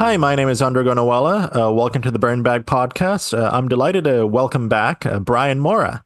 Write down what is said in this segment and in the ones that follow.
Hi, my name is Andrew Gonawala. Welcome to the Burn Bag podcast. I'm delighted to welcome back Brian Morra.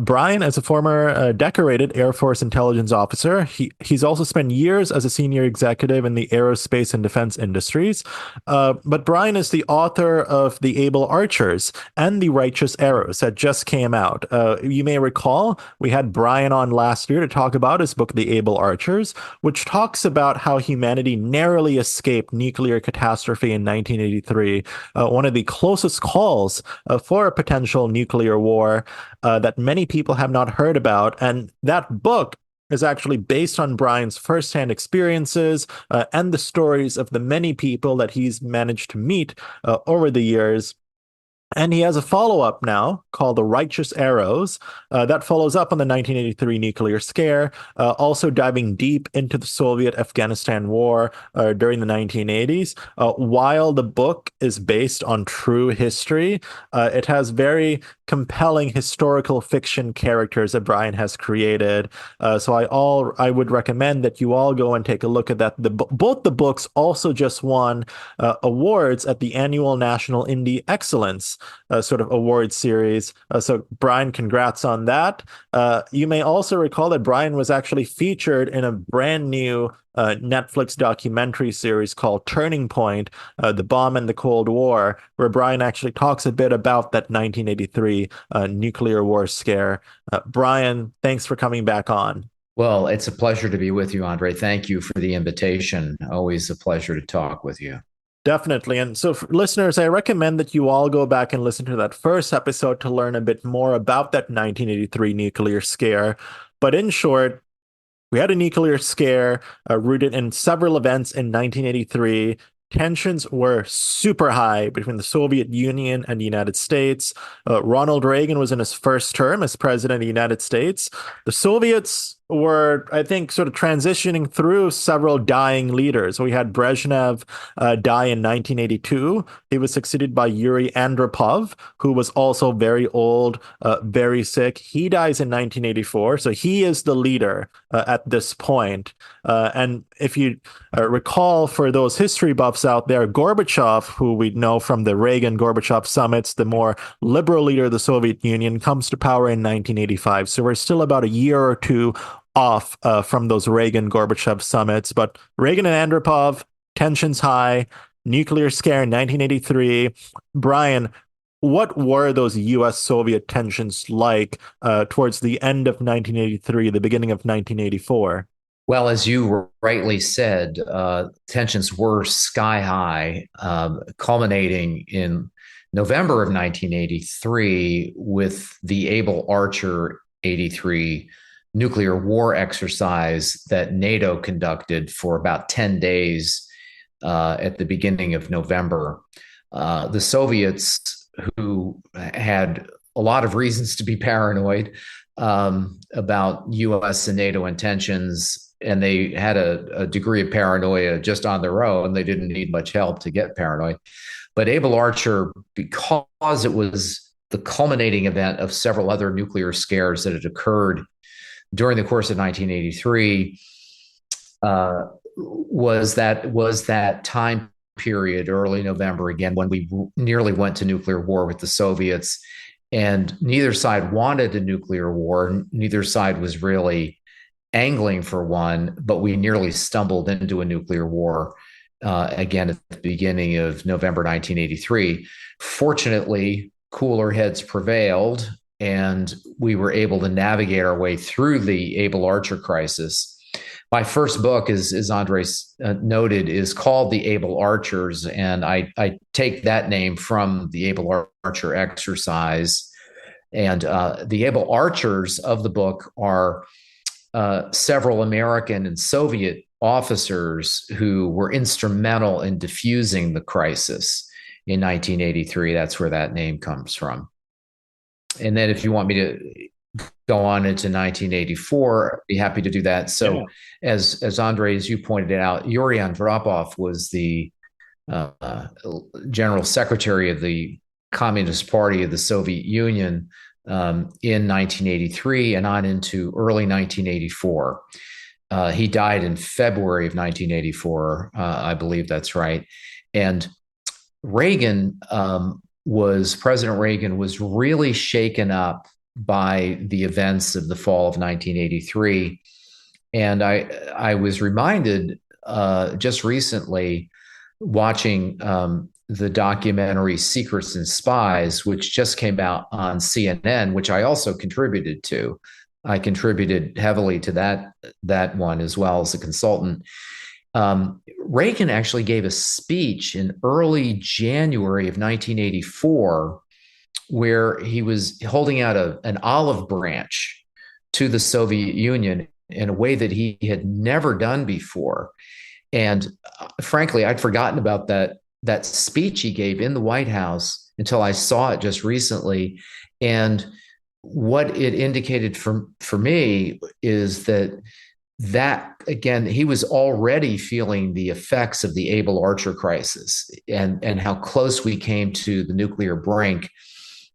Brian is a former decorated Air Force intelligence officer. He's also spent years as a senior executive in the aerospace and defense industries. But Brian is the author of The Able Archers and The Righteous Arrows that just came out. You may recall we had Brian on last year to talk about his book, The Able Archers, which talks about how humanity narrowly escaped nuclear catastrophe in 1983, one of the closest calls for a potential nuclear war that many people have not heard about. And that book is actually based on Brian's firsthand experiences and the stories of the many people that he's managed to meet over the years. And he has a follow-up now called The Righteous Arrows that follows up on the 1983 nuclear scare, also diving deep into the Soviet-Afghanistan War during the 1980s. While the book is based on true history, it has very compelling historical fiction characters that Brian has created. So I would recommend that you all go and take a look at that. Both the books also just won awards at the annual National Indie Excellence sort of award series. So Brian, congrats on that. You may also recall that Brian was actually featured in a brand new Netflix documentary series called Turning Point, The Bomb and the Cold War, where Brian actually talks a bit about that 1983 nuclear war scare. Brian, thanks for coming back on. Well, it's a pleasure to be with you, Andre. Thank you for the invitation. Always a pleasure to talk with you. Definitely. And so, for listeners, I recommend that you all go back and listen to that first episode to learn a bit more about that 1983 nuclear scare. But in short, we had a nuclear scare rooted in several events in 1983. Tensions were super high between the Soviet Union and the United States. Ronald Reagan was in his first term as president of the United States. The Soviets were, I think, sort of transitioning through several dying leaders. We had Brezhnev die in 1982. He was succeeded by Yuri Andropov, who was also very old, very sick. He dies in 1984, so he is the leader at this point. And if you recall, for those history buffs out there, Gorbachev, who we know from the Reagan-Gorbachev summits, the more liberal leader of the Soviet Union, comes to power in 1985. So we're still about a year or two off from those Reagan-Gorbachev summits. But Reagan and Andropov, tensions high, nuclear scare in 1983. Brian, what were those U.S.-Soviet tensions like towards the end of 1983, the beginning of 1984? Well, as you rightly said, tensions were sky high, culminating in November of 1983 with the Able Archer 83 nuclear war exercise that NATO conducted for about 10 days at the beginning of November. The Soviets, who had a lot of reasons to be paranoid about US and NATO intentions, and they had a degree of paranoia just on their own. They didn't need much help to get paranoid. But Able Archer, because it was the culminating event of several other nuclear scares that had occurred during the course of 1983, was that time period, early November again, when we nearly went to nuclear war with the Soviets, and neither side wanted a nuclear war. Neither side was really angling for one, but we nearly stumbled into a nuclear war again at the beginning of November 1983. Fortunately, cooler heads prevailed, and we were able to navigate our way through the Able Archer crisis. My first book, as Andres noted, is called The Able Archers, and I take that name from the Able Archer exercise. And the Able Archers of the book are several American and Soviet officers who were instrumental in diffusing the crisis in 1983. That's where that name comes from. And then if you want me to go on into 1984, I'd be happy to do that. So as Andre, as you pointed out, Yuri Andropov was the general secretary of the Communist Party of the Soviet Union in 1983 and on into early 1984. He died in February of 1984, I believe that's right. And Reagan President Reagan was really shaken up by the events of the fall of 1983. And I was reminded just recently watching the documentary Secrets and Spies, which just came out on CNN, which I also contributed to. I contributed heavily to that one as well as a consultant. Reagan actually gave a speech in early January of 1984 where he was holding out an olive branch to the Soviet Union in a way that he had never done before. And frankly, I'd forgotten about that speech he gave in the White House until I saw it just recently. And what it indicated for me is that again, he was already feeling the effects of the Able Archer crisis and how close we came to the nuclear brink.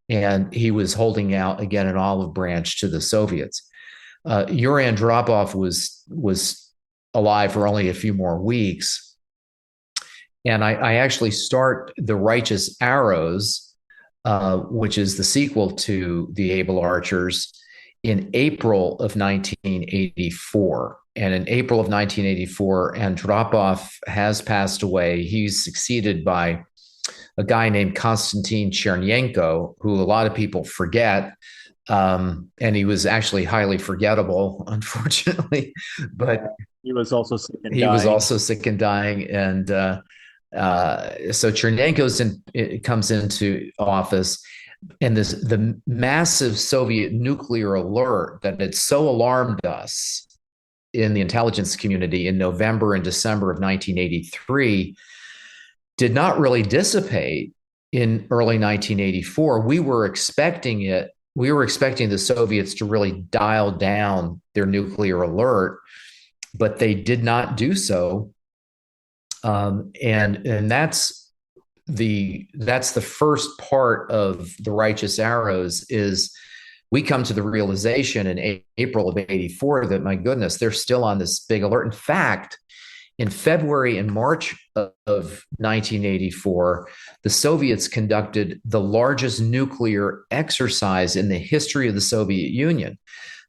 And he was holding out again an olive branch to the Soviets. Yuri Andropov was alive for only a few more weeks. And I actually start The Righteous Arrows, which is the sequel to The Able Archers, in April of 1984. And in April of 1984, Andropov has passed away. He's succeeded by a guy named Konstantin Chernenko, who a lot of people forget. And he was actually highly forgettable, unfortunately. But He was also sick and he was dying. also sick and dying. And so Chernenko comes into office, and the massive Soviet nuclear alert that had so alarmed us in the intelligence community in November and December of 1983 did not really dissipate in early 1984. We were expecting it. We were expecting the Soviets to really dial down their nuclear alert, but they did not do so. And that's the first part of The Righteous Arrows. Is we come to the realization in April of 84 that, my goodness, they're still on this big alert. In fact, in February and March of 1984, the Soviets conducted the largest nuclear exercise in the history of the Soviet Union.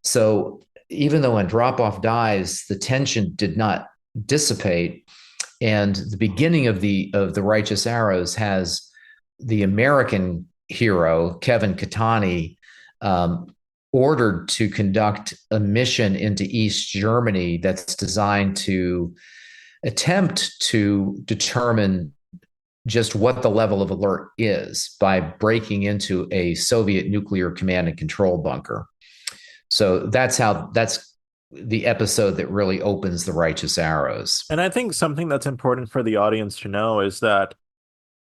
So even though Andropov dies, the tension did not dissipate. And the beginning of the Righteous Arrows has the American hero, Kevin Katani, ordered to conduct a mission into East Germany that's designed to attempt to determine just what the level of alert is by breaking into a Soviet nuclear command and control bunker. So that's the episode that really opens The Righteous Arrows. And I think something that's important for the audience to know is that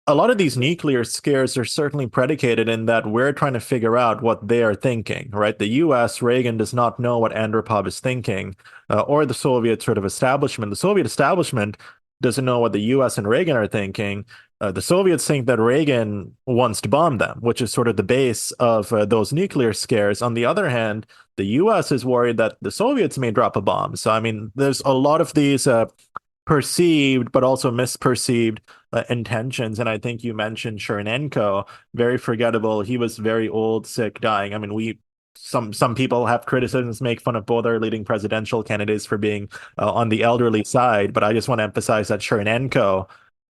a lot of these nuclear scares are certainly predicated in that we're trying to figure out what they are thinking, right? The US, Reagan does not know what Andropov is thinking, or the Soviet sort of establishment. The Soviet establishment doesn't know what the US and Reagan are thinking. The Soviets think that Reagan wants to bomb them, which is sort of the base of those nuclear scares. On the other hand, the US is worried that the Soviets may drop a bomb. So, I mean, there's a lot of these perceived but also misperceived intentions. And I think you mentioned Chernenko, very forgettable. He was very old, sick, dying. I mean, some people have criticisms, make fun of both our leading presidential candidates for being on the elderly side, but I just want to emphasize that Chernenko,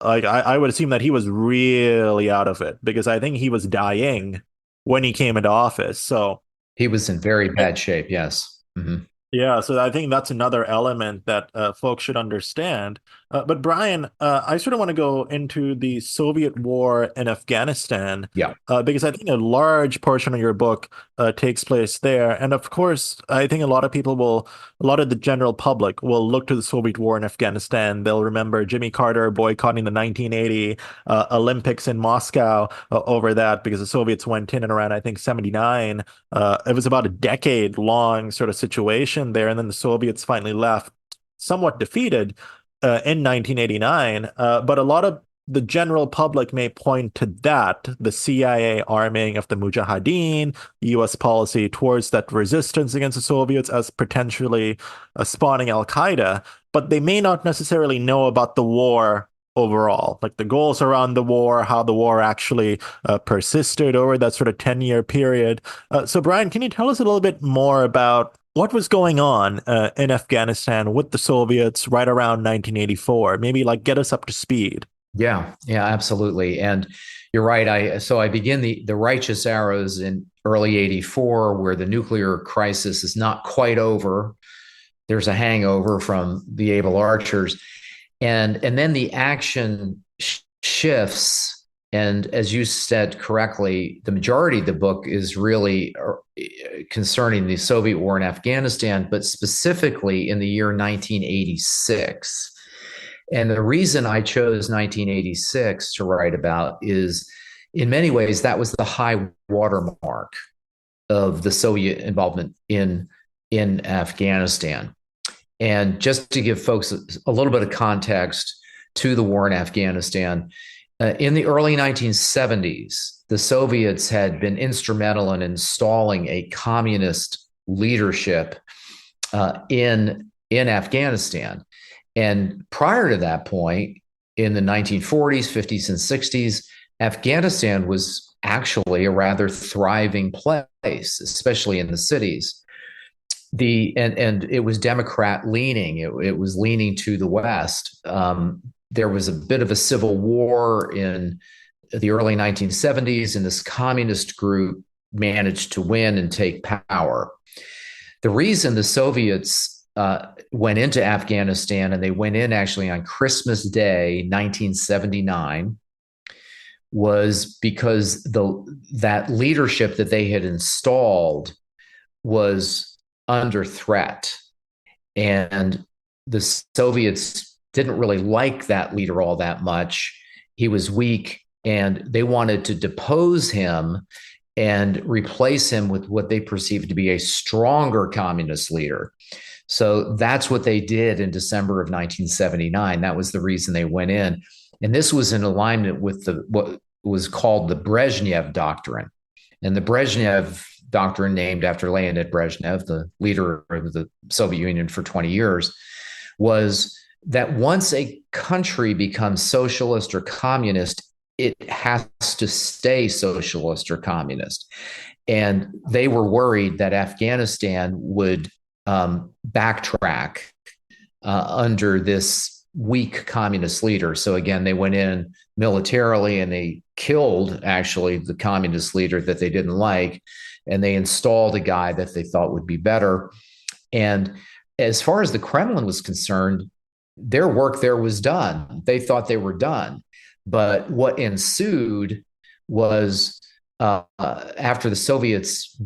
like I would assume that he was really out of it because I think he was dying when he came into office. So he was in very bad shape. Yes. Mm-hmm. yeah, so I think that's another element that folks should understand. But Brian, I sort of want to go into the Soviet war in Afghanistan, Yeah. because I think a large portion of your book takes place there. And of course, I think a lot of the general public will look to the Soviet war in Afghanistan. They'll remember Jimmy Carter boycotting the 1980 Olympics in Moscow over that because the Soviets went in and around, I think, 79. It was about a decade long sort of situation there, and then the Soviets finally left somewhat defeated in 1989. But a lot of the general public may point to that, the CIA arming of the Mujahideen, US policy towards that resistance against the Soviets as potentially spawning Al Qaeda, but they may not necessarily know about the war overall, like the goals around the war, how the war actually persisted over that sort of 10-year period. So, Brian, can you tell us a little bit more about what was going on in Afghanistan with the Soviets right around 1984? Maybe like get us up to speed. Yeah, yeah, absolutely. And you're right. I begin the righteous arrows in early 84, where the nuclear crisis is not quite over. There's a hangover from the Able Archers. And then the action shifts. And as you said correctly, the majority of the book is really concerning the Soviet war in Afghanistan, but specifically in the year 1986. And the reason I chose 1986 to write about is, in many ways, that was the high watermark of the Soviet involvement in Afghanistan. And just to give folks a little bit of context to the war in Afghanistan, in the early 1970s, the Soviets had been instrumental in installing a communist leadership in Afghanistan. And prior to that point, in the 1940s, 50s, and 60s, Afghanistan was actually a rather thriving place, especially in the cities. And it was Democrat leaning. It was leaning to the West. There was a bit of a civil war in the early 1970s, and this communist group managed to win and take power. The reason the Soviets went into Afghanistan, and they went in actually on Christmas Day, 1979, was because that leadership that they had installed was under threat. And the Soviets didn't really like that leader all that much. He was weak, and they wanted to depose him and replace him with what they perceived to be a stronger communist leader. So that's what they did in December of 1979. That was the reason they went in. And this was in alignment with what was called the Brezhnev Doctrine. And the Brezhnev Doctrine, named after Leonid Brezhnev, the leader of the Soviet Union for 20 years, was that once a country becomes socialist or communist, it has to stay socialist or communist. And they were worried that Afghanistan would backtrack under this weak communist leader. So again, they went in militarily and they killed actually the communist leader that they didn't like, and they installed a guy that they thought would be better. And as far as the Kremlin was concerned, their work there was done. They thought they were done. But what ensued was after the Soviets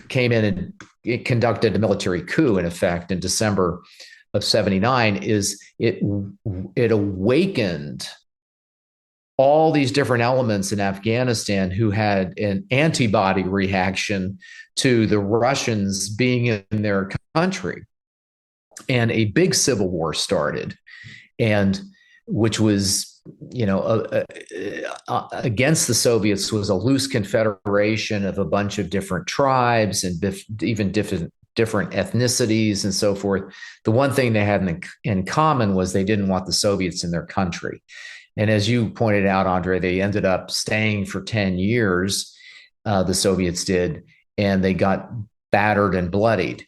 came in and it conducted a military coup, in effect, in December of 79, is it awakened all these different elements in Afghanistan who had an antibody reaction to the Russians being in their country. And a big civil war started, and which was, against the Soviets, was a loose confederation of a bunch of different tribes and even different ethnicities and so forth. The one thing they had in common was they didn't want the Soviets in their country. And as you pointed out, Andre, they ended up staying for 10 years, the Soviets did, and they got battered and bloodied.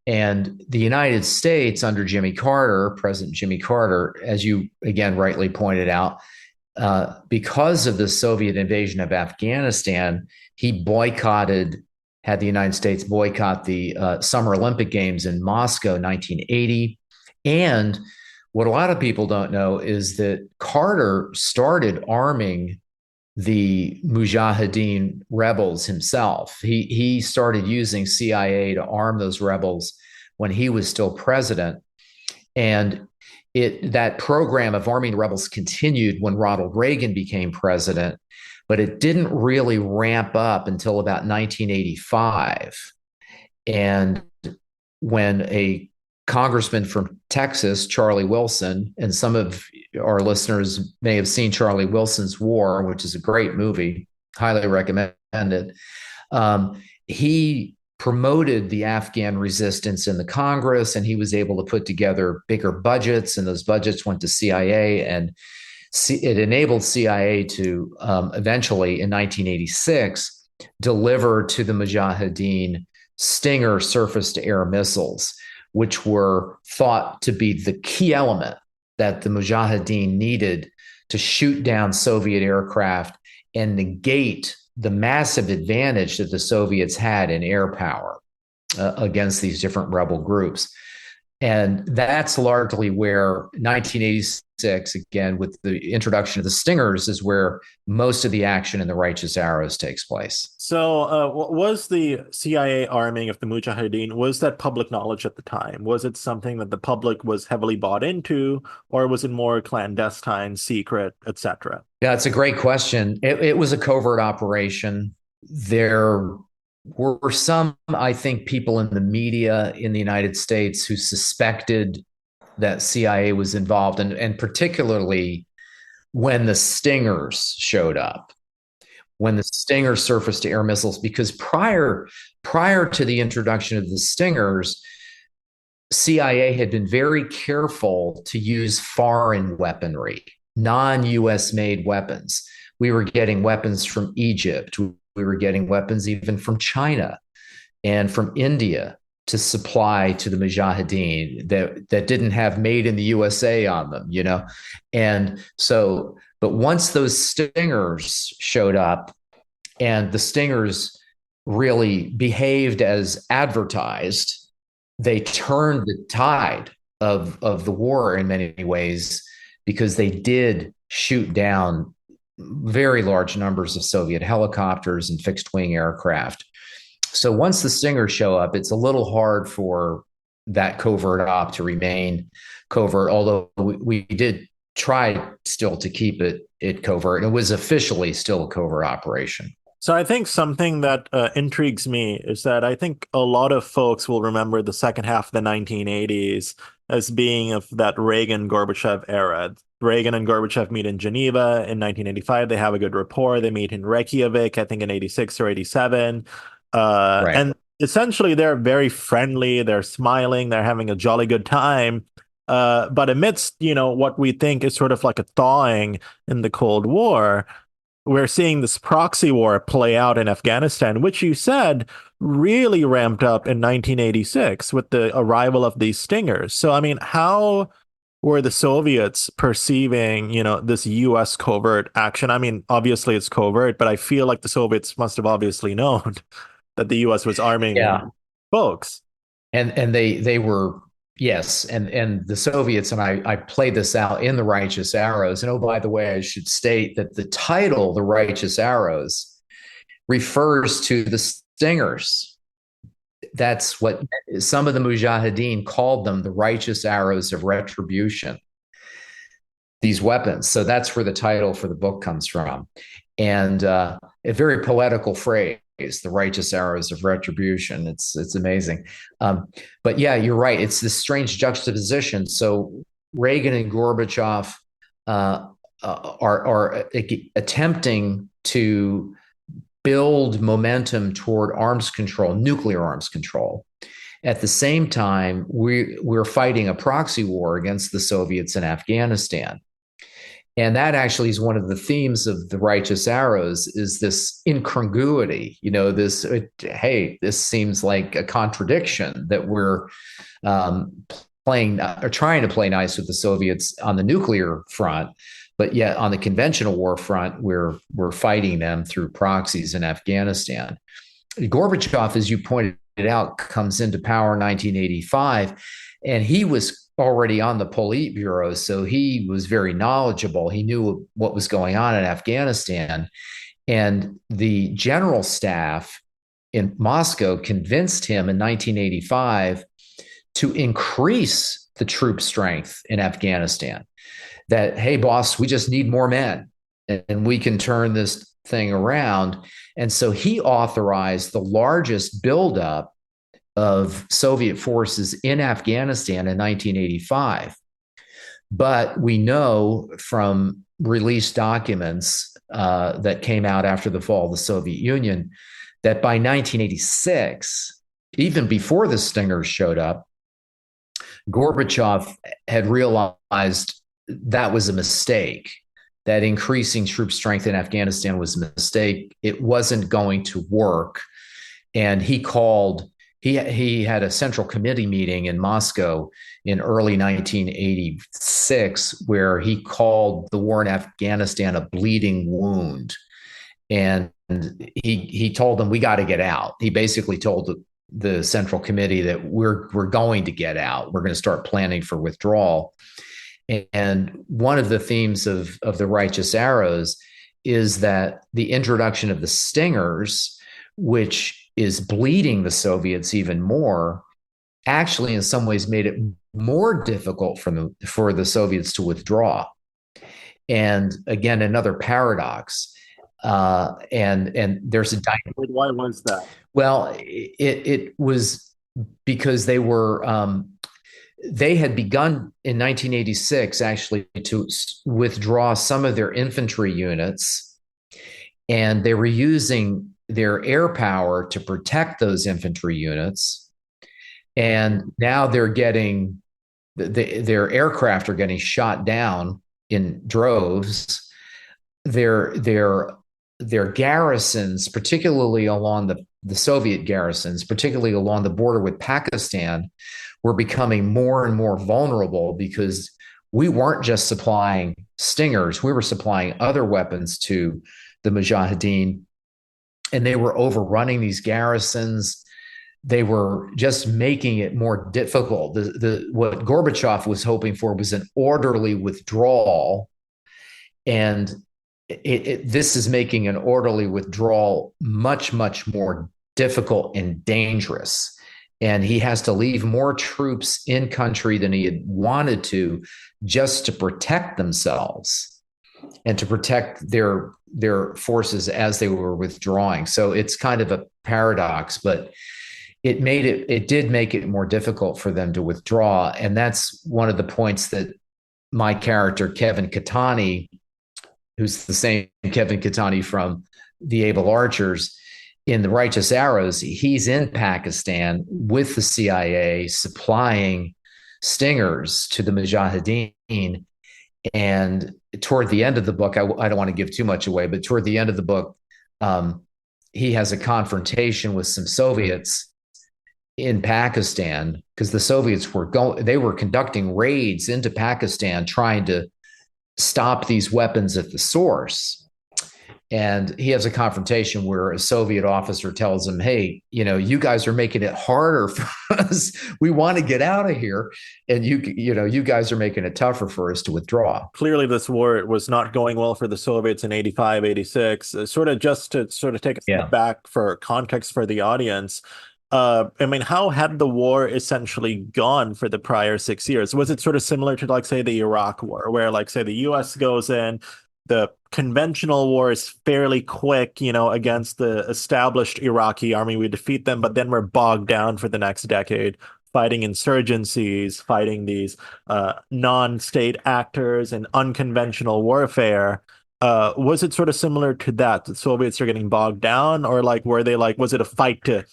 And the United States under Jimmy Carter, President Jimmy Carter, as you again rightly pointed out, because of the Soviet invasion of Afghanistan, he had the United States boycott the Summer Olympic Games in Moscow, 1980. And what a lot of people don't know is that Carter started arming the Mujahideen rebels himself. He started using CIA to arm those rebels when he was still president. And that program of arming rebels continued when Ronald Reagan became president, but it didn't really ramp up until about 1985. And when a congressman from Texas, Charlie Wilson, and some of our listeners may have seen Charlie Wilson's War, which is a great movie, highly recommend it. He promoted the Afghan resistance in the Congress, and he was able to put together bigger budgets, and those budgets went to CIA. And It enabled CIA to eventually, in 1986, deliver to the Mujahideen Stinger surface-to-air missiles, which were thought to be the key element that the Mujahideen needed to shoot down Soviet aircraft and negate the massive advantage that the Soviets had in air power against these different rebel groups. And that's largely where 1986, again, with the introduction of the Stingers, is where most of the action in the Righteous Arrows takes place. So, was the CIA arming of the Mujahideen, was that public knowledge at the time? Was it something that the public was heavily bought into, or was it more clandestine, secret, etc.? Yeah, it's a great question. It was a covert operation. There were some, I think, people in the media in the United States who suspected that CIA was involved, and particularly when the Stingers showed up, when the Stinger surface to air missiles, because prior to the introduction of the Stingers, CIA had been very careful to use foreign weaponry, non-US made weapons. We were getting weapons from Egypt. We were getting weapons even from China and from India to supply to the Mujahideen that didn't have made in the USA on them, you know? And so, but once those Stingers showed up and the Stingers really behaved as advertised, they turned the tide of the war in many ways, because they did shoot down very large numbers of Soviet helicopters and fixed wing aircraft. So once the Stingers show up, it's a little hard for that covert op to remain covert, although we did try still to keep it covert. It was officially still a covert operation. So I think something that intrigues me is that I think a lot of folks will remember the second half of the 1980s as being of that Reagan-Gorbachev era. Reagan and Gorbachev meet in Geneva in 1985. They have a good rapport. They meet in Reykjavik, I think in 86 or 87. Right. And essentially, they're very friendly. They're smiling. They're having a jolly good time. But amidst, what we think is sort of like a thawing in the Cold War, we're seeing this proxy war play out in Afghanistan, which you said really ramped up in 1986 with the arrival of these Stingers. So, I mean, how were the Soviets perceiving, this U.S. covert action? I mean, obviously it's covert, but I feel like the Soviets must have obviously known that the U.S. was arming Yeah. folks. And they were, yes, and the Soviets, and I played this out in the Righteous Arrows. And oh, by the way, I should state that the title, The Righteous Arrows, refers to the Stingers. That's what some of the Mujahideen called them, the righteous arrows of retribution, these weapons. So that's where the title for the book comes from. And a very poetical phrase, the righteous arrows of retribution. It's amazing. But yeah, you're right. It's this strange juxtaposition. So Reagan and Gorbachev are attempting to build momentum toward arms control, nuclear arms control. At the same time, we're fighting a proxy war against the Soviets in Afghanistan. And that actually is one of the themes of the Righteous Arrows, is this incongruity, this seems like a contradiction that we're playing or trying to play nice with the Soviets on the nuclear front, but yet on the conventional war front, we're fighting them through proxies in Afghanistan. Gorbachev, as you pointed out, comes into power in 1985, and he was already on the Politburo, so he was very knowledgeable. He knew what was going on in Afghanistan, and the general staff in Moscow convinced him in 1985 to increase the troop strength in Afghanistan. That, hey, boss, we just need more men and we can turn this thing around. And so he authorized the largest buildup of Soviet forces in Afghanistan in 1985. But we know from released documents that came out after the fall of the Soviet Union that by 1986, even before the Stingers showed up, Gorbachev had realized that was a mistake, that increasing troop strength in Afghanistan was a mistake. It wasn't going to work. And he had a central committee meeting in Moscow in early 1986 where he called the war in Afghanistan a bleeding wound. And he told them, we got to get out. He basically told the central committee that we're going to get out. We're going to start planning for withdrawal. And one of the themes of the Righteous Arrows is that the introduction of the Stingers, which is bleeding the Soviets even more, actually in some ways made it more difficult for the Soviets to withdraw. And again, another paradox. And there's a Why was that? well, it was because they had begun in 1986 actually to withdraw some of their infantry units, and they were using their air power to protect those infantry units. And now they're getting their aircraft are getting shot down in droves. Their garrisons, particularly along the Soviet garrisons, particularly along the border with Pakistan, were becoming more and more vulnerable because we weren't just supplying Stingers, we were supplying other weapons to the Mujahideen, and they were overrunning these garrisons. They were just making it more difficult. What Gorbachev was hoping for was an orderly withdrawal, and this is making an orderly withdrawal much, much more difficult and dangerous. And he has to leave more troops in country than he had wanted to, just to protect themselves and to protect their forces as they were withdrawing. So it's kind of a paradox, but it did make it more difficult for them to withdraw. And that's one of the points that my character, Kevin Katani, who's the same Kevin Katani from The Able Archers, in The Righteous Arrows, he's in Pakistan with the CIA supplying Stingers to the Mujahideen. And toward the end of the book, I don't want to give too much away, but toward the end of the book, he has a confrontation with some Soviets in Pakistan because the Soviets they were conducting raids into Pakistan trying to stop these weapons at the source. And he has a confrontation where a Soviet officer tells him, hey, you guys are making it harder for us. We want to get out of here. And you guys are making it tougher for us to withdraw. Clearly, this war was not going well for the Soviets in 85, 86. Just to take a step back for context for the audience. How had the war essentially gone for the prior 6 years? Was it sort of similar to, say, the Iraq War, where, say, the U.S. goes in, the conventional war is fairly quick, against the established Iraqi army. We defeat them, but then we're bogged down for the next decade, fighting insurgencies, fighting these non-state actors and unconventional warfare. Was it sort of similar to that? The Soviets are getting bogged down, or were they was it a fight to,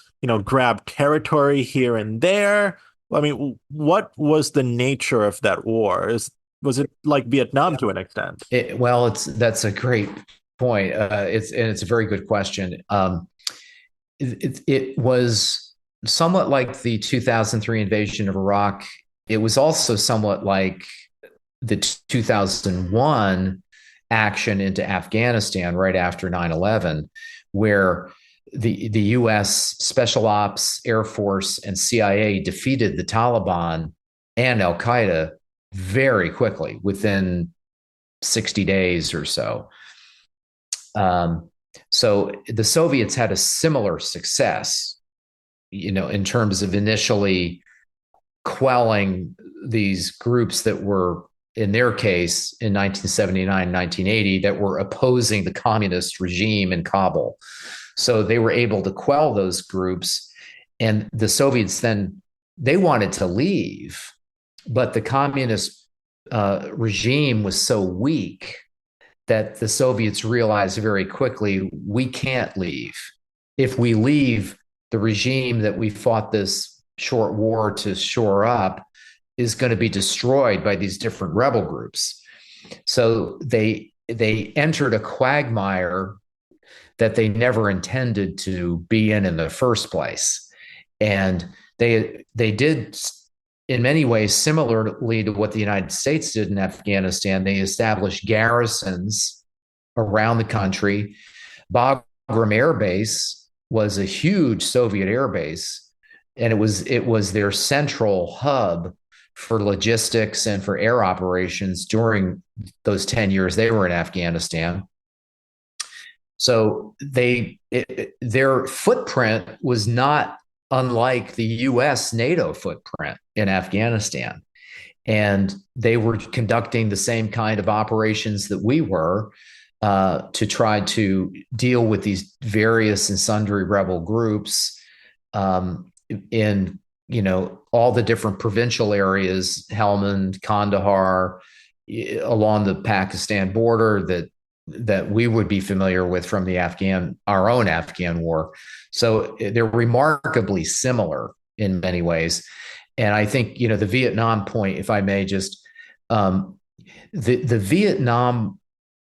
grab territory here and there? What was the nature of that war? Was it like Vietnam to an extent? That's a great point. It's a very good question. It was somewhat like the 2003 invasion of Iraq. It was also somewhat like the 2001 action into Afghanistan right after 9/11, where the U.S. Special Ops, Air Force, and CIA defeated the Taliban and Al Qaeda very quickly, within 60 days or so. So the Soviets had a similar success, in terms of initially quelling these groups that were, in their case, in 1979, 1980, that were opposing the communist regime in Kabul. So they were able to quell those groups. And the Soviets then, they wanted to leave, but the communist regime was so weak that the Soviets realized very quickly, we can't leave. If we leave, the regime that we fought this short war to shore up is going to be destroyed by these different rebel groups. So they they entered a quagmire that they never intended to be in the first place. And they did in many ways similarly to what the United States did in Afghanistan. They established garrisons around the country. Bagram Air Base was a huge Soviet air base, and it was their central hub for logistics and for air operations during those 10 years they were in Afghanistan. So their footprint was not unlike the US NATO footprint in Afghanistan. And they were conducting the same kind of operations that we were, to try to deal with these various and sundry rebel groups, in all the different provincial areas, Helmand, Kandahar, along the Pakistan border that we would be familiar with from our own Afghan war. So they're remarkably similar in many ways. And I think, the Vietnam point, if I may just, the Vietnam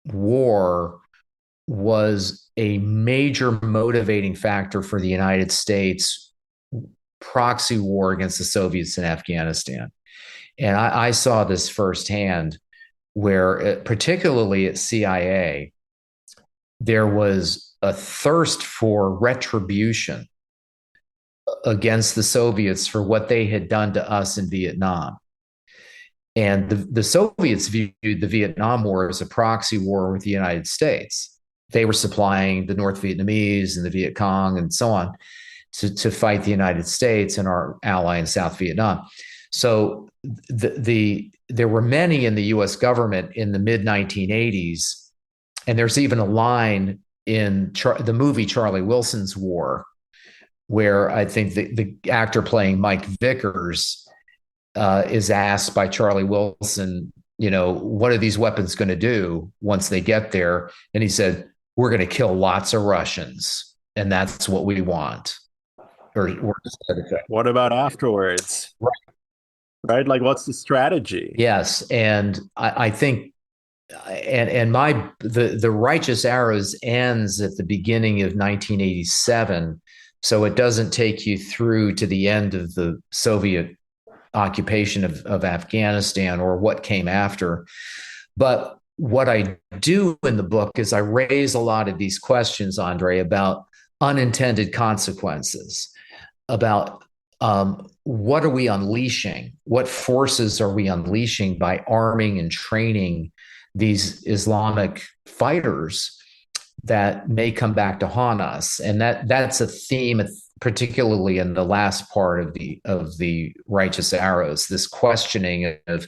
War was a major motivating factor for the United States proxy war against the Soviets in Afghanistan. And I saw this firsthand, where particularly at CIA, there was a thirst for retribution against the Soviets for what they had done to us in Vietnam. And the Soviets viewed the Vietnam War as a proxy war with the United States. They were supplying the North Vietnamese and the Viet Cong and so on to fight the United States and our ally in South Vietnam. So there were many in the U.S. government in the mid 1980s, and there's even a line in the movie Charlie Wilson's War, where I think the actor playing Mike Vickers is asked by Charlie Wilson, what are these weapons going to do once they get there? And he said, we're going to kill lots of Russians, and that's what we want. Or what about afterwards? Right? Like, what's the strategy? Yes, and I think, and the Righteous Arrows ends at the beginning of 1987, so it doesn't take you through to the end of the Soviet occupation of Afghanistan or what came after. But what I do in the book is I raise a lot of these questions, Andre, about unintended consequences, about what are we unleashing? What forces are we unleashing by arming and training these Islamic fighters that may come back to haunt us? And that's a theme, particularly in the last part of the Righteous Arrows. This questioning of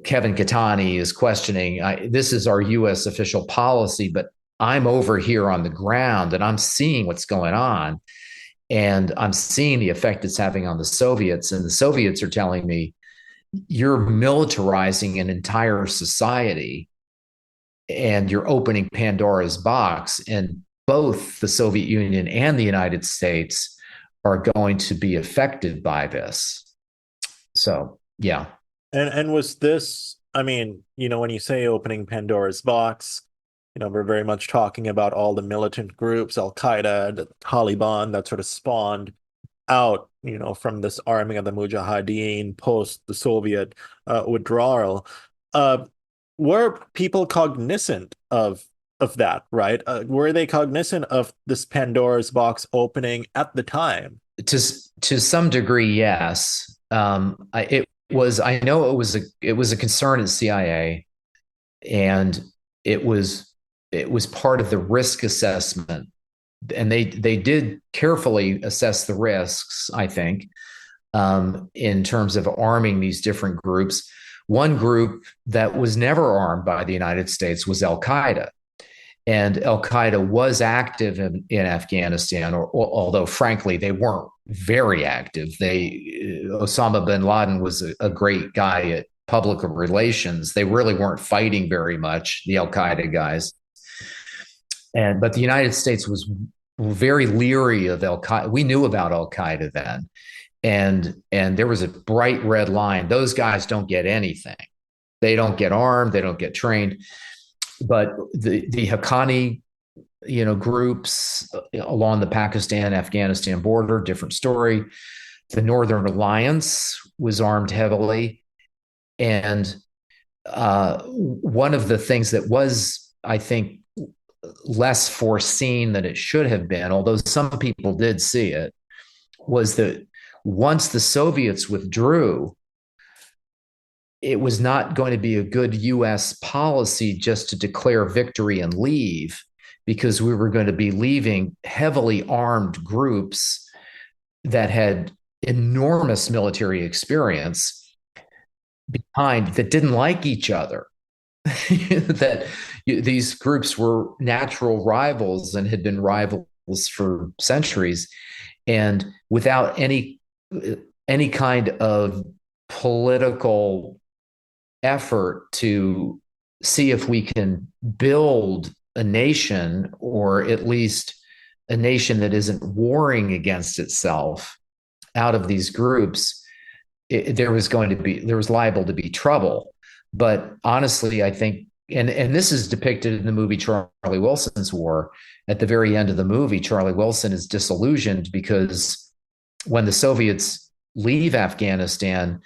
Kevin Katani is questioning. This is our U.S. official policy, but I'm over here on the ground and I'm seeing what's going on. And I'm seeing the effect it's having on the Soviets. And the Soviets are telling me, you're militarizing an entire society and you're opening Pandora's box. And both the Soviet Union and the United States are going to be affected by this. So, yeah. And was this, I mean, when you say opening Pandora's box, we're very much talking about all the militant groups, Al Qaeda, the Taliban, that sort of spawned out, from this arming of the Mujahideen post the Soviet withdrawal. Were people cognizant of that, right? Were they cognizant of this Pandora's box opening at the time? To some degree, yes. I know it was a concern at CIA, and it was part of the risk assessment, and they did carefully assess the risks, I think, in terms of arming these different groups. One group that was never armed by the United States was Al Qaeda. And Al Qaeda was active in Afghanistan, although frankly they weren't very active. Osama bin Laden was a great guy at public relations. They really weren't fighting very much, the Al Qaeda guys. But the United States was very leery of Al Qaeda. We knew about Al Qaeda then, and there was a bright red line. Those guys don't get anything. They don't get armed, they don't get trained. But the Haqqani, groups along the Pakistan-Afghanistan border, different story. The Northern Alliance was armed heavily. And one of the things that was, I think, less foreseen than it should have been, although some people did see it, was that once the Soviets withdrew, it was not going to be a good US policy just to declare victory and leave, because we were going to be leaving heavily armed groups that had enormous military experience behind, that didn't like each other. That these groups were natural rivals and had been rivals for centuries, and without any kind of political effort to see if we can build a nation, or at least a nation that isn't warring against itself out of these groups, there was liable to be trouble. But honestly, I think, and this is depicted in the movie Charlie Wilson's War. At the very end of the movie, Charlie Wilson is disillusioned because when the Soviets leave Afghanistan,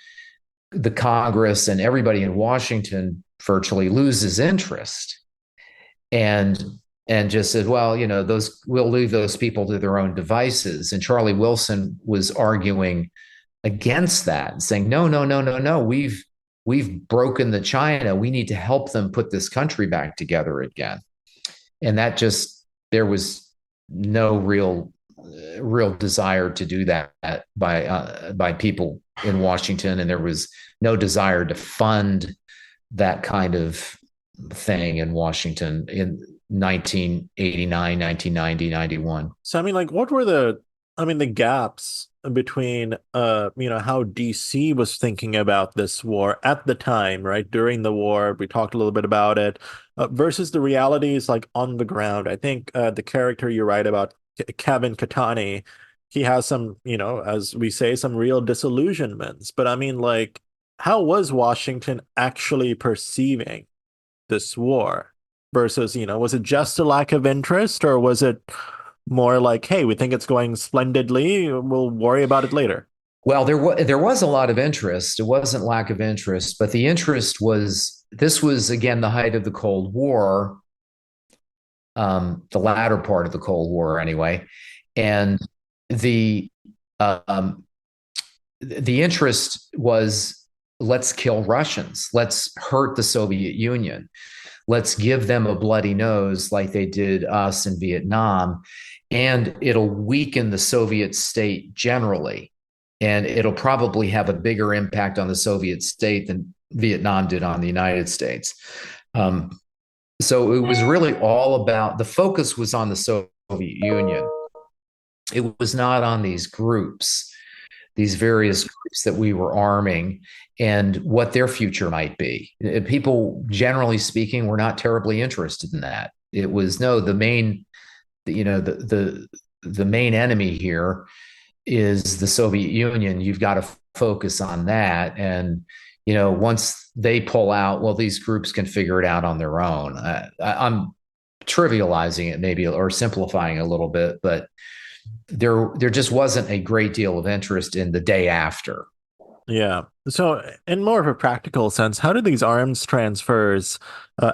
the Congress and everybody in Washington virtually loses interest, and just said, well, we'll leave those people to their own devices. And Charlie Wilson was arguing against that, saying, no, no, no, no, no, we've broken the China. We need to help them put this country back together again. And that just, there was no real desire to do that by people in Washington, and there was no desire to fund that kind of thing in Washington in 1989, 1990, 91. So I mean, like, what were the gaps between how DC was thinking about this war at the time, right? During the war, we talked a little bit about it, versus the realities like on the ground. I think the character you write about, Kevin Katani, he has some, as we say, some real disillusionments. But I mean, like, how was Washington actually perceiving this war versus, was it just a lack of interest, or was it more like, hey, we think it's going splendidly, we'll worry about it later? Well, there was a lot of interest. It wasn't lack of interest, but the interest was, this was again the height of the Cold War, the latter part of the Cold War anyway, and the interest was, let's kill Russians, let's hurt the Soviet Union, let's give them a bloody nose like they did us in Vietnam, and it'll weaken the Soviet state generally, and it'll probably have a bigger impact on the Soviet state than Vietnam did on the United States. So it was really all about, the focus was on the Soviet Union. It was not on these groups, these various groups that we were arming, and what their future might be. People, generally speaking, were not terribly interested in that. It was, no, the main enemy here is the Soviet Union. You've got to focus on that. And, once they pull out, well, these groups can figure it out on their own. I'm trivializing it maybe, or simplifying a little bit, but there just wasn't a great deal of interest in the day after. Yeah. So, in more of a practical sense, how did these arms transfers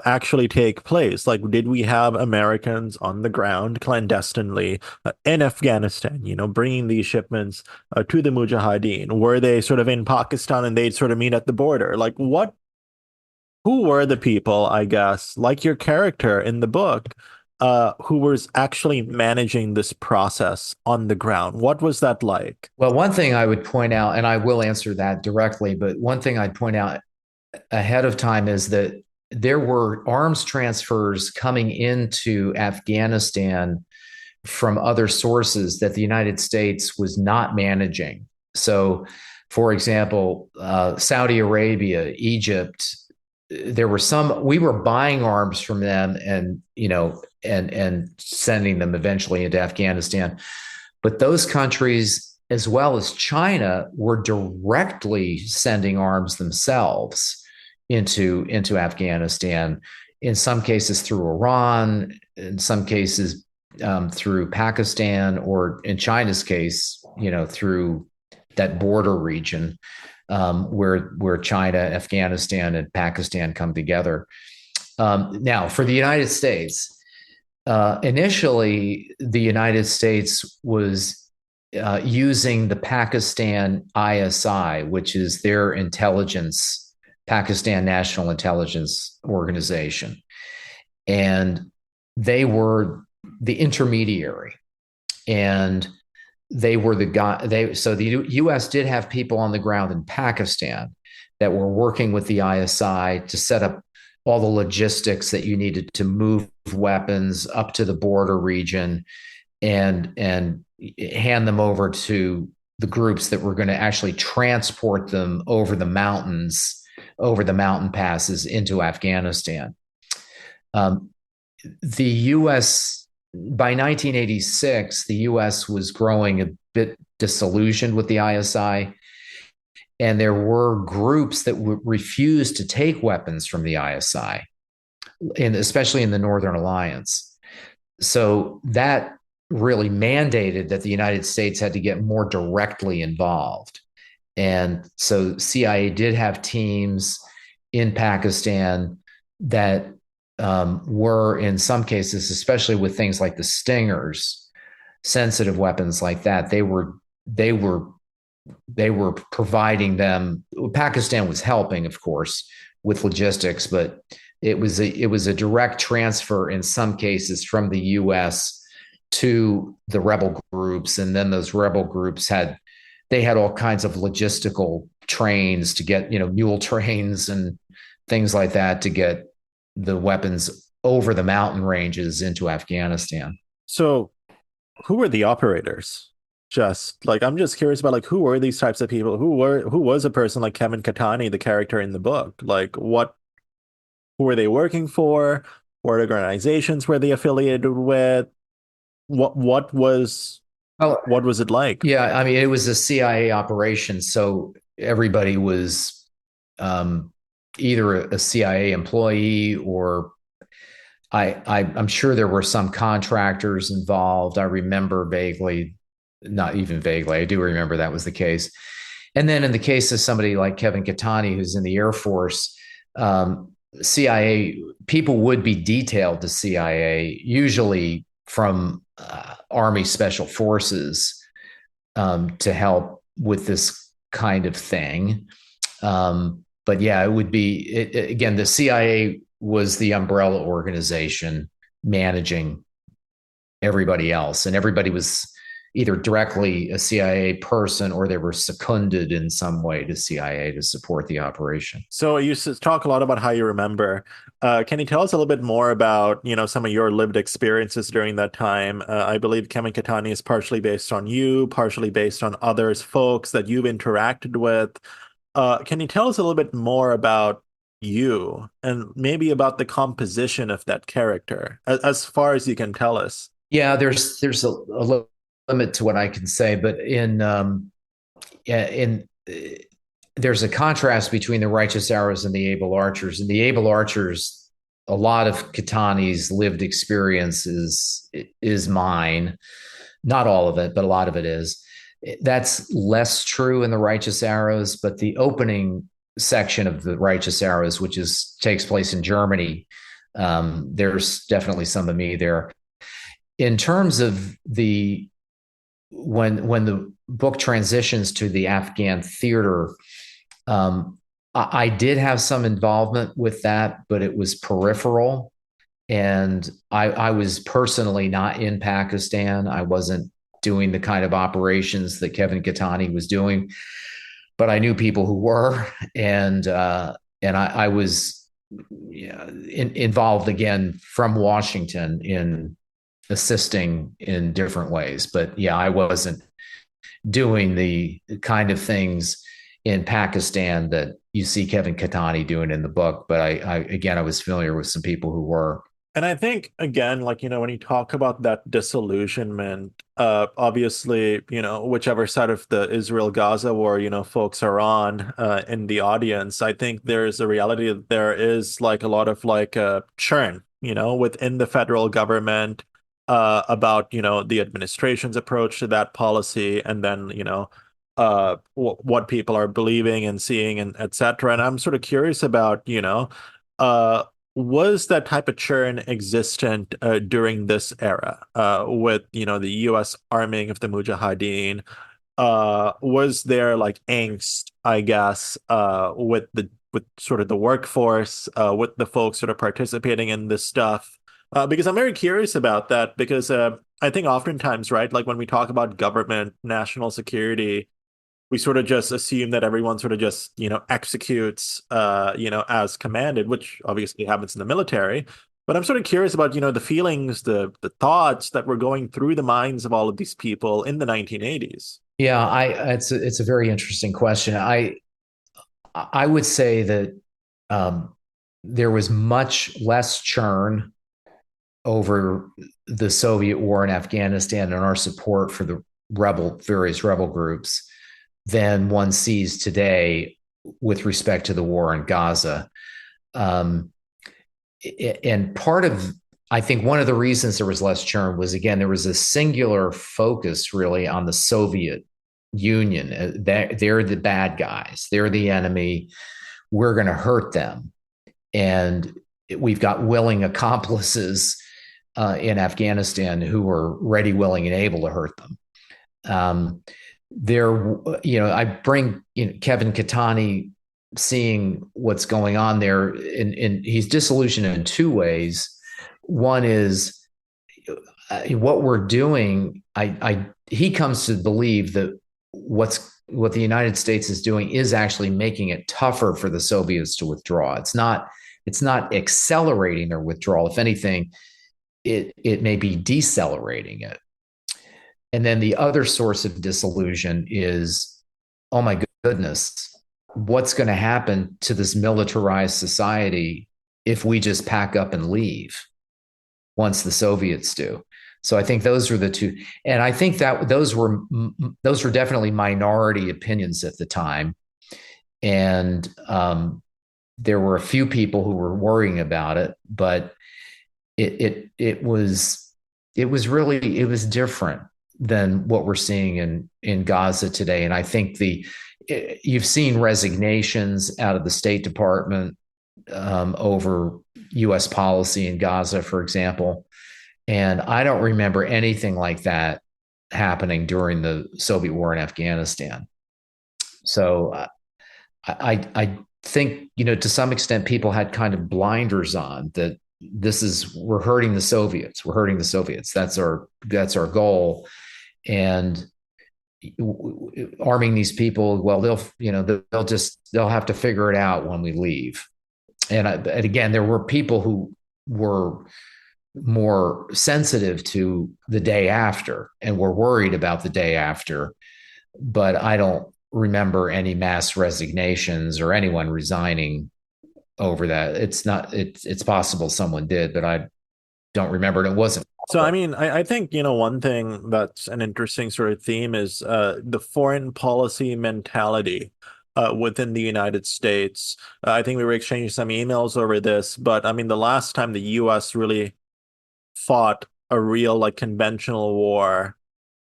actually take place? Like, did we have Americans on the ground clandestinely in Afghanistan, bringing these shipments to the Mujahideen? Were they sort of in Pakistan and they'd sort of meet at the border? Like, who were the people, I guess, like your character in the book, who was actually managing this process on the ground? What was that like? Well, one thing I would point out, and I will answer that directly, but one thing I'd point out ahead of time is that there were arms transfers coming into Afghanistan from other sources that the United States was not managing. So, for example, Saudi Arabia, Egypt, we were buying arms from them, and and sending them eventually into Afghanistan. But those countries, as well as China, were directly sending arms themselves. into Afghanistan. In some cases through Iran, in some cases through Pakistan, or in China's case, through that border region where China, Afghanistan, and Pakistan come together. Now, for the United States, initially, the United States was using the Pakistan ISI, which is their intelligence, Pakistan National Intelligence Organization. And they were the intermediary. And they were the guy. So the U.S. did have people on the ground in Pakistan that were working with the ISI to set up all the logistics that you needed to move weapons up to the border region and hand them over to the groups that were going to actually transport them over the mountains, over the mountain passes into Afghanistan. The U.S. By 1986, the U.S. was growing a bit disillusioned with the ISI, and there were groups that refused to take weapons from the ISI, and especially in the Northern Alliance. So that really mandated that the United States had to get more directly involved. And so CIA did have teams in Pakistan that were, in some cases, especially with things like the Stingers, sensitive weapons like that, they were providing them. Pakistan was helping, of course, with logistics, but it was a direct transfer in some cases from the U.S. to the rebel groups, and then those rebel groups had all kinds of logistical trains to get, mule trains and things like that to get the weapons over the mountain ranges into Afghanistan. So, who were the operators? Just like I'm just curious about like who were these types of people? Who was a person like Kevin Katani, the character in the book? Like who were they working for? What organizations were they affiliated with? What was Well, what was it like? yeah, I mean, it was a CIA operation, so everybody was either a CIA employee or I'm sure there were some contractors involved. I remember vaguely, not even vaguely, I do remember that was the case. And then in the case of somebody like Kevin Katani, who's in the Air Force, CIA people would be detailed to CIA, usually from Army Special Forces, to help with this kind of thing. But yeah, it would be, again, the CIA was the umbrella organization managing everybody else, and everybody was either directly a CIA person or they were seconded in some way to CIA to support the operation. So you used to talk a lot about how you remember. Can you tell us a little bit more about, some of your lived experiences during that time? I believe Kevin Katani is partially based on you, partially based on others, folks that you've interacted with. Can you tell us a little bit more about you and maybe about the composition of that character, as far as you can tell us? Yeah, there's a limit to what I can say, but there's a contrast between the righteous arrows and the able archers. And the able archers, a lot of Katani's lived experience is mine. Not all of it, but a lot of it is. That's less true in the righteous arrows, but the opening section of the righteous arrows, which takes place in Germany, there's definitely some of me there. In terms of when the book transitions to the Afghan theater, I did have some involvement with that, but it was peripheral. And I was personally not in Pakistan. I wasn't doing the kind of operations that Kevin Katani was doing, but I knew people who were, and I was involved again from Washington in assisting in different ways. But yeah, I wasn't doing the kind of things in Pakistan that you see Kevin Katani doing in the book. But I was familiar with some people who were. And I think again, like, when you talk about that disillusionment, obviously, whichever side of the Israel-Gaza war, folks are on, in the audience, I think there's a reality that there is like a lot of like churn, within the federal government, about, the administration's approach to that policy, and then, what people are believing and seeing, and et cetera. And I'm sort of curious about, uh, was that type of churn existent during this era, with the U.S. arming of the Mujahideen? Was there like angst, I guess, with sort of the workforce, with the folks sort of participating in this stuff? Because I'm very curious about that, because I think oftentimes, right, like when we talk about government, national security, we sort of just assume that everyone sort of just executes as commanded, which obviously happens in the military. But I'm sort of curious about the feelings, the thoughts that were going through the minds of all of these people in the 1980s. Yeah, it's a very interesting question. I would say that um, there was much less churn over the Soviet war in Afghanistan and our support for the various rebel groups than one sees today with respect to the war in Gaza. Um, and part of, I think one of the reasons there was less churn was, again, there was a singular focus really on the Soviet Union. They're the bad guys, they're the enemy. We're going to hurt them. And we've got willing accomplices in Afghanistan who are ready, willing, and able to hurt them. Um, I bring Kevin Katani seeing what's going on there, and he's disillusioned in two ways. One is what we're doing. He comes to believe that what the United States is doing is actually making it tougher for the Soviets to withdraw. It's not accelerating their withdrawal. If anything, it may be decelerating it. And then the other source of disillusion is, oh my goodness, what's going to happen to this militarized society if we just pack up and leave once the Soviets do? So I think those were the two, and I think that those were definitely minority opinions at the time, and there were a few people who were worrying about it, but it was different than what we're seeing in Gaza today. And I think you've seen resignations out of the State Department over U.S. policy in Gaza, for example. And I don't remember anything like that happening during the Soviet war in Afghanistan. So I think, to some extent, people had kind of blinders on that. We're hurting the Soviets. We're hurting the Soviets. That's our goal. And arming these people, well, they'll have to figure it out when we leave. And again, there were people who were more sensitive to the day after and were worried about the day after. But I don't remember any mass resignations or anyone resigning over that. It's possible someone did, but I don't remember. And it wasn't. So, I mean, I think, one thing that's an interesting sort of theme is the foreign policy mentality within the United States. I think we were exchanging some emails over this, but I mean, the last time the US really fought a real like conventional war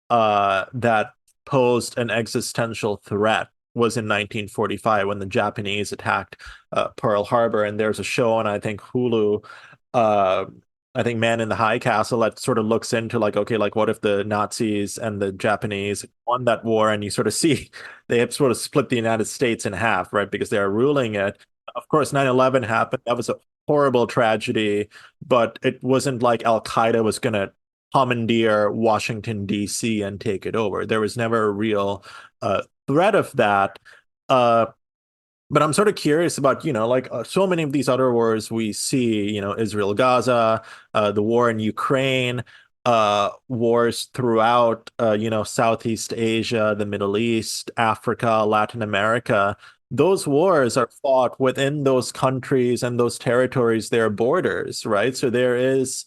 that posed an existential threat was in 1945 when the Japanese attacked Pearl Harbor. And there's a show on, I think, Hulu, uh, I think Man in the High Castle, that sort of looks into like, okay, like what if the Nazis and the Japanese won that war? And you sort of see they have sort of split the United States in half, right? Because they are ruling it. Of course, 9/11 happened. That was a horrible tragedy, but it wasn't like Al Qaeda was going to commandeer Washington, D.C. and take it over. There was never a real threat of that. Uh, but I'm sort of curious about, like so many of these other wars we see, Israel, Gaza, the war in Ukraine, wars throughout, Southeast Asia, the Middle East, Africa, Latin America. those wars are fought within those countries and those territories, their borders, right? So there is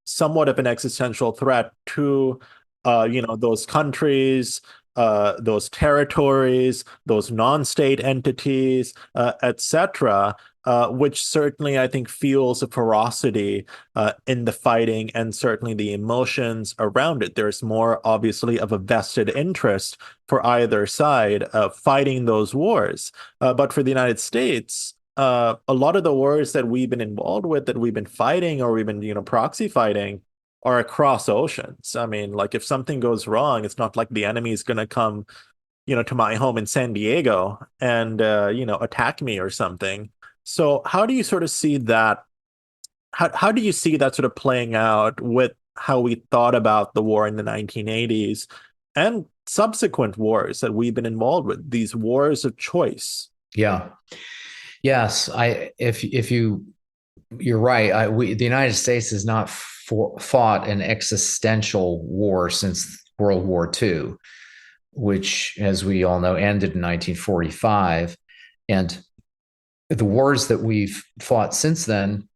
somewhat of an existential threat to, those countries, those territories, those non-state entities, etc., which certainly I think fuels a ferocity in the fighting and certainly the emotions around it. There's more obviously of a vested interest for either side fighting those wars. But for the United States, a lot of the wars that we've been involved with, that we've been fighting or we've been, proxy fighting, are across oceans. I mean, like if something goes wrong, it's not like the enemy is going to come, to my home in San Diego and, attack me or something. So how do you sort of see that? How do you see that sort of playing out with how we thought about the war in the 1980s and subsequent wars that we've been involved with, these wars of choice? Yeah. Yes. If you're right. The United States has not fought an existential war since World War II, which, as we all know, ended in 1945. And the wars that we've fought since then,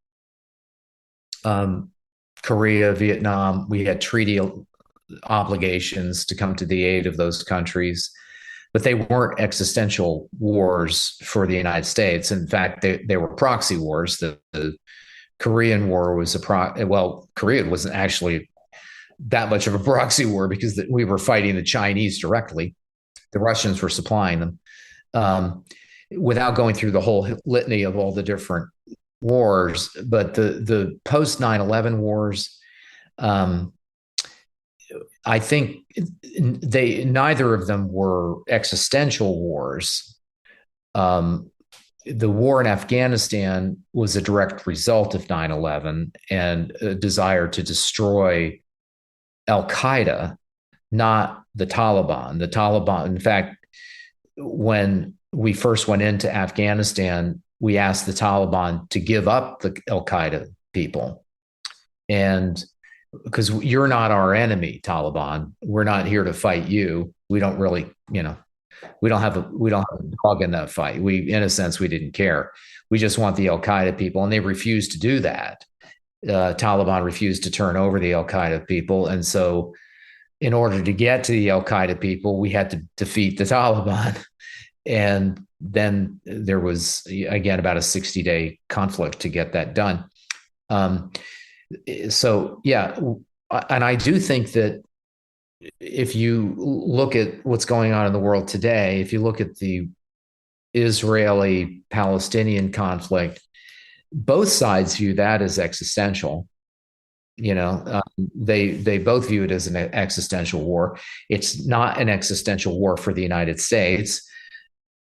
Korea, Vietnam, we had treaty obligations to come to the aid of those countries, but they weren't existential wars for the United States. In fact, they were proxy wars. The Korean War was Korea wasn't actually that much of a proxy war because we were fighting the Chinese directly. The Russians were supplying them. Without going through the whole litany of all the different wars, but the post 9/11 wars, I think neither of them were existential wars. The war in Afghanistan was a direct result of 9/11 and a desire to destroy Al Qaeda, not the Taliban. The Taliban, in fact, when we first went into Afghanistan, we asked the Taliban to give up the Al Qaeda people. And because you're not our enemy, Taliban, we're not here to fight you. We don't really, we don't have a dog in that fight. In a sense, we didn't care. We just want the Al Qaeda people, and they refused to do that. Taliban refused to turn over the Al Qaeda people, and so in order to get to the Al Qaeda people, we had to defeat the Taliban. And then there was, again, about a 60-day conflict to get that done. So, yeah. And I do think that if you look at what's going on in the world today, if you look at the Israeli-Palestinian conflict, both sides view that as existential. They both view it as an existential war. It's not an existential war for the United States,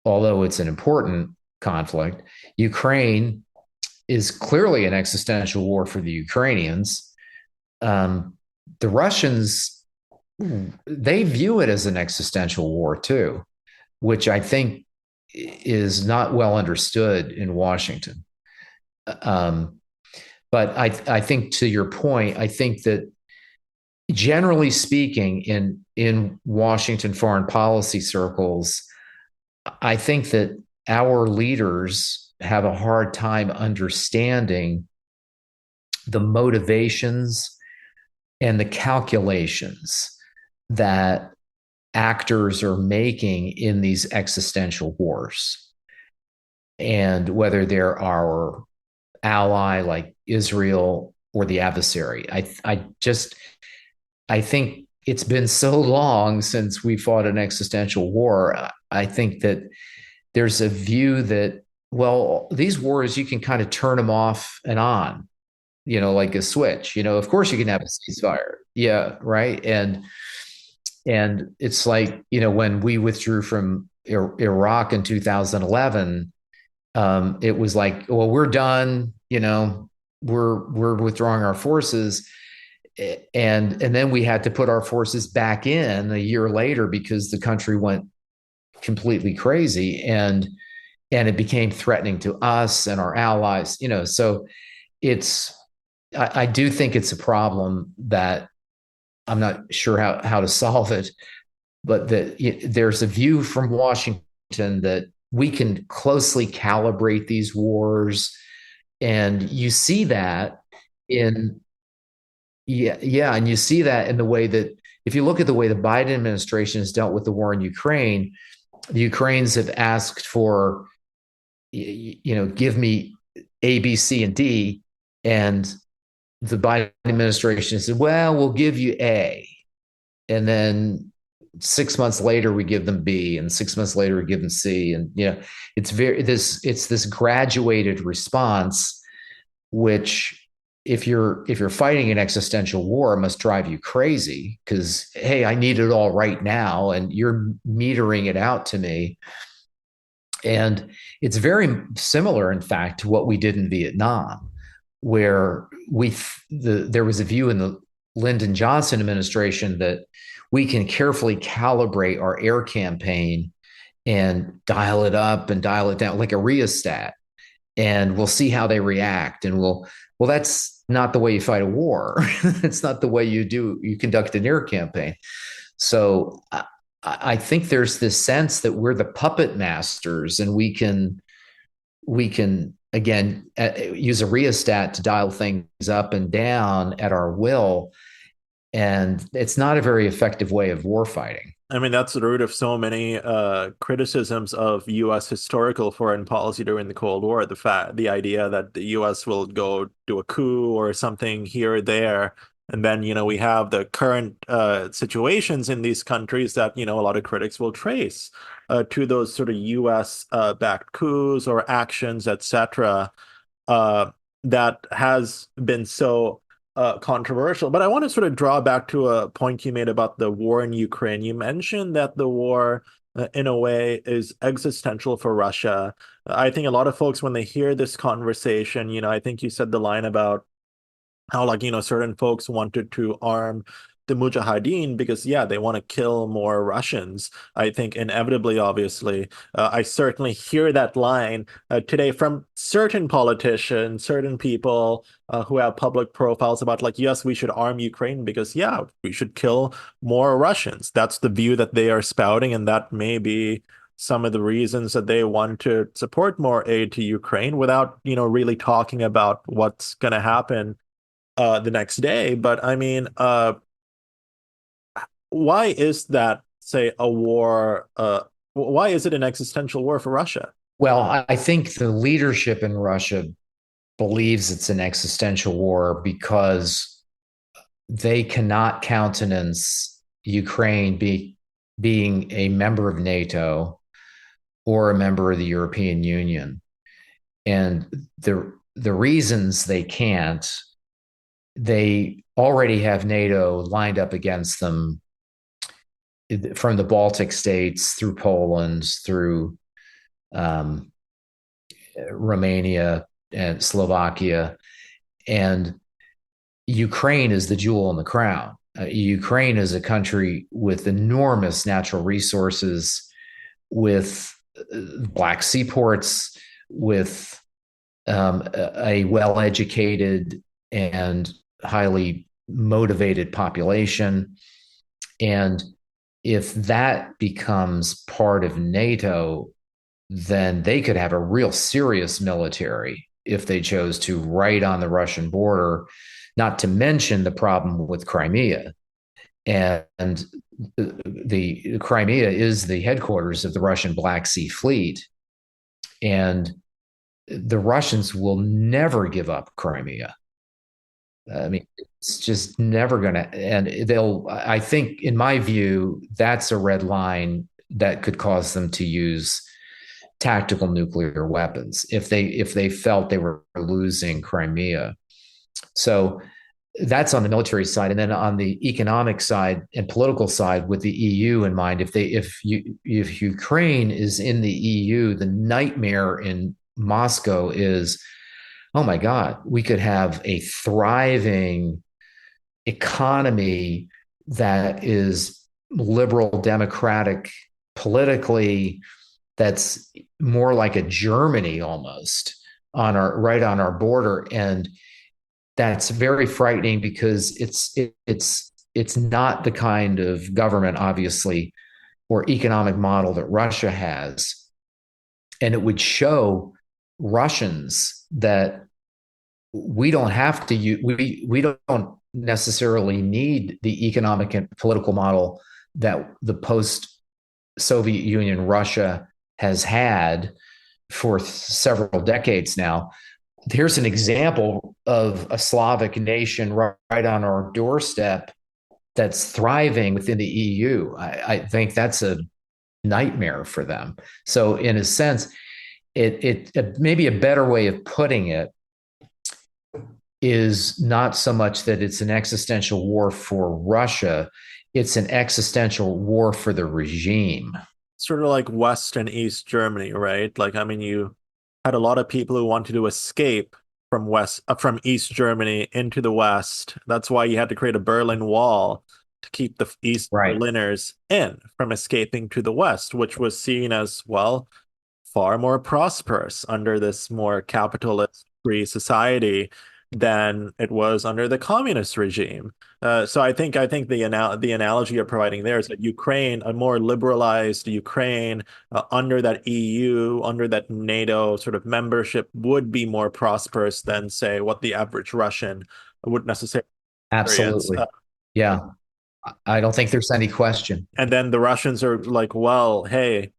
although it's an important conflict. Ukraine is clearly an existential war for the Ukrainians. The Russians, they view it as an existential war too, which I think is not well understood in Washington. But I think, to your point, I think that generally speaking, in Washington foreign policy circles, I think that our leaders have a hard time understanding the motivations and the calculations that actors are making in these existential wars. And whether they're our ally like Israel or the adversary. I think it's been so long since we fought an existential war. I think that there's a view that, well, these wars, you can kind of turn them off and on, like a switch. Of course you can have a ceasefire. Yeah, right. And it's like, when we withdrew from Iraq in 2011, it was like, well, we're done, we're withdrawing our forces. And then we had to put our forces back in a year later because the country went completely crazy and it became threatening to us and our allies, so I do think it's a problem that I'm not sure how to solve it, but that there's a view from Washington that we can closely calibrate these wars. And you see that in, yeah, and you see that in the way that, if you look at the way the Biden administration has dealt with the war in Ukraine, the Ukrainians have asked for, give me A, B, C, and D, and the Biden administration said, well, we'll give you A, and then 6 months later we give them B, and 6 months later we give them C, and it's this graduated response, which, if you're fighting an existential war, must drive you crazy, because, hey, I need it all right now, and you're metering it out to me. And it's very similar, in fact, to what we did in Vietnam, where there was a view in the Lyndon Johnson administration that we can carefully calibrate our air campaign and dial it up and dial it down like a rheostat, and we'll see how they react. And well, that's not the way you fight a war. It's not the way you conduct an air campaign. So I think there's this sense that we're the puppet masters, and we can again use a rheostat to dial things up and down at our will, and it's not a very effective way of war fighting. I mean, that's the root of so many criticisms of U.S. historical foreign policy during the Cold War. The idea that the U.S. will go do a coup or something here or there, and then we have the current situations in these countries that a lot of critics will trace to those sort of U.S. Backed coups or actions, etc. That has been so controversial. But I want to sort of draw back to a point you made about the war in Ukraine. You mentioned that the war, in a way, is existential for Russia. I think a lot of folks, when they hear this conversation, I think you said the line about how, like, certain folks wanted to arm the Mujahideen because, yeah, they want to kill more Russians. I think inevitably, obviously, I certainly hear that line today from certain politicians, certain people who have public profiles about, like, yes, we should arm Ukraine because, yeah, we should kill more Russians. That's the view that they are spouting, and that may be some of the reasons that they want to support more aid to Ukraine without, really talking about what's going to happen the next day. But I mean, why is that, say, a war? Why is it an existential war for Russia? Well, I think the leadership in Russia believes it's an existential war because they cannot countenance Ukraine being a member of NATO or a member of the European Union. And the reasons they can't, they already have NATO lined up against them from the Baltic states through Poland, through um, Romania and Slovakia. And Ukraine is the jewel in the crown. Ukraine is a country with enormous natural resources, with Black Sea ports, with a well educated and highly motivated population. And if that becomes part of NATO, then they could have a real serious military if they chose to, right on the Russian border, not to mention the problem with Crimea. And the Crimea is the headquarters of the Russian Black Sea Fleet. And the Russians will never give up Crimea. I mean, it's just never going to, and I think, in my view, that's a red line that could cause them to use tactical nuclear weapons if they felt they were losing Crimea. So that's on the military side. And then on the economic side and political side, with the EU in mind, if Ukraine is in the EU, the nightmare in Moscow is, oh my God, we could have a thriving economy that is liberal democratic politically, that's more like a Germany almost, right on our border. And that's very frightening because it's not the kind of government, obviously, or economic model that Russia has. And it would show Russians that we don't have to use, we don't necessarily need the economic and political model that the post Soviet Union Russia has had for several decades now. Here's an example of a Slavic nation right on our doorstep that's thriving within the EU. I think that's a nightmare for them. So, in a sense, it maybe a better way of putting it is not so much that it's an existential war for Russia, it's an existential war for the regime. Sort of like West and East Germany, right? Like, I mean, you had a lot of people who wanted to escape from East Germany into the West. That's why you had to create a Berlin Wall to keep the East Right. Berliners in from escaping to the West, which was seen as, well, far more prosperous under this more capitalist free society than it was under the communist regime. So I think the analogy you're providing there is that Ukraine, a more liberalized Ukraine under that EU, under that NATO sort of membership, would be more prosperous than, say, what the average Russian would necessarily experience. Absolutely. Yeah. I don't think there's any question. And then the Russians are like, well, hey,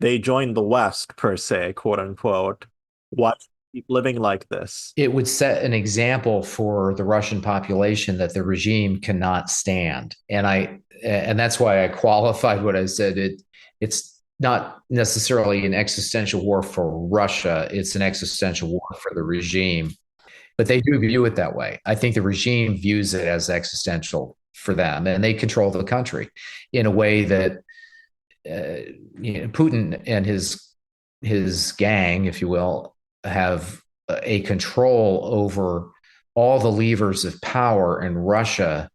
they joined the West per se, quote unquote. Why keep living like this? It would set an example for the Russian population that the regime cannot stand. And that's why I qualified what I said. It's not necessarily an existential war for Russia, it's an existential war for the regime. But they do view it that way. I think the regime views it as existential for them, and they control the country in a way that Putin and his gang, if you will, have a control over all the levers of power in Russia,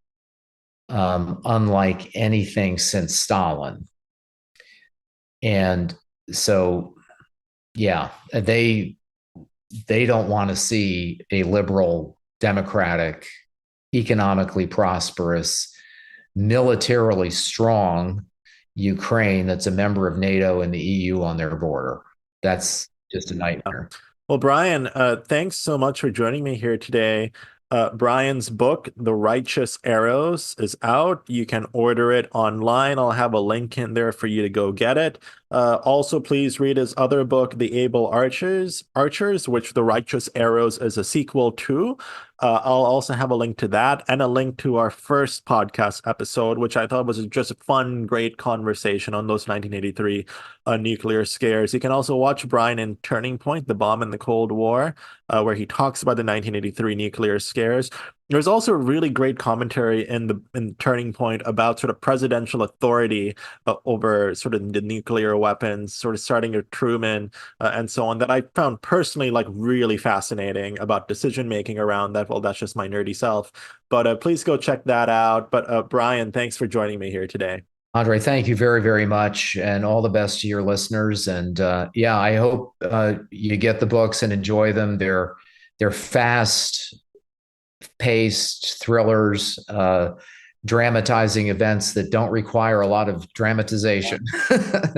unlike anything since Stalin. And so, yeah, they don't want to see a liberal, democratic, economically prosperous, militarily strong Ukraine that's a member of NATO and the EU on their border. That's just a nightmare. Well, Brian, thanks so much for joining me here today. Brian's book, The Righteous Arrows, is out. You can order it online. I'll have a link in there for you to go get it. Also, please read his other book, The Able Archers, which The Righteous Arrows is a sequel to. I'll also have a link to that and a link to our first podcast episode, which I thought was just a fun, great conversation on those 1983 nuclear scares. You can also watch Brian in Turning Point, The Bomb in the Cold War, where he talks about the 1983 nuclear scares. There's also a really great commentary in Turning Point about sort of presidential authority over sort of the nuclear weapons, sort of starting with Truman and so on, that I found personally like really fascinating about decision making around that. Well, that's just my nerdy self, but please go check that out. But Brian, thanks for joining me here today. Andre, thank you very, very much, and all the best to your listeners. And yeah, I hope you get the books and enjoy them. They're fast paced thrillers, dramatizing events that don't require a lot of dramatization.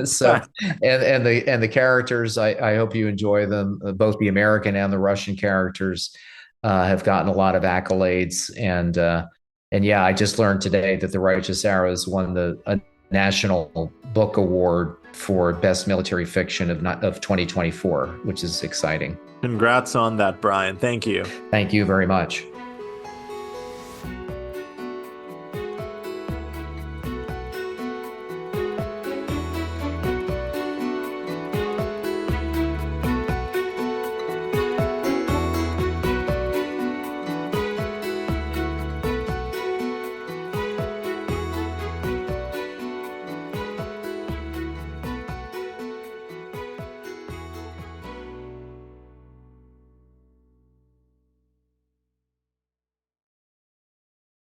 So, and the characters, I hope you enjoy them. Both the American and the Russian characters have gotten a lot of accolades, and yeah, I just learned today that The Righteous Arrows won a National Book Award for Best Military Fiction of 2024, which is exciting. Congrats on that, Brian. Thank you. Thank you very much.